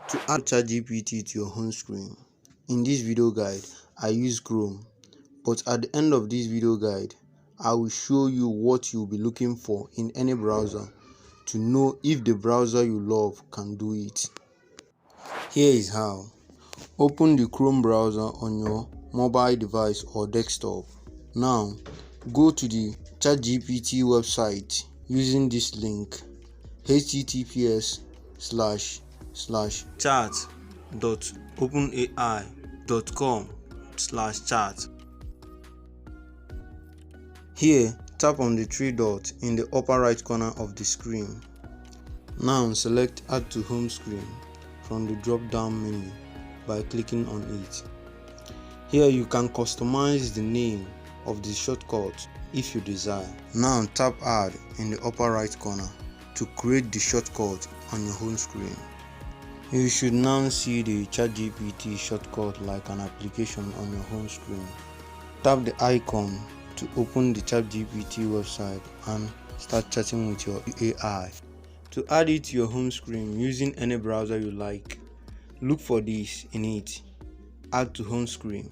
To add ChatGPT to your home screen, in this video guide, I use Chrome, but at the end of this video guide, I will show you what you'll be looking for in any browser to know if the browser you love can do it. Here is how. Open the Chrome browser on your mobile device or desktop. Now, go to the ChatGPT website using this link, https://chat.openai.com/chat. Here, tap on the three dots in the upper right corner of the screen. Now select Add to Home Screen from the drop-down menu by clicking on it. Here you can customize the name of the shortcut if you desire. Now tap Add in the upper right corner to create the shortcut on your home screen. You should now see the ChatGPT shortcut like an application on your home screen. Tap the icon to open the ChatGPT website and start chatting with your AI. To add it to your home screen using any browser you like, look for this in it, Add to Home Screen,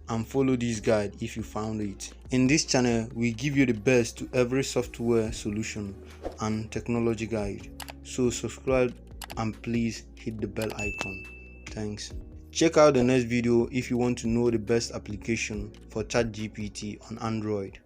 and follow this guide if you found it. In this channel, we give you the best to every software solution and technology guide. So subscribe and please hit the bell icon. Thanks. Check out the next video if you want to know the best application for ChatGPT on Android.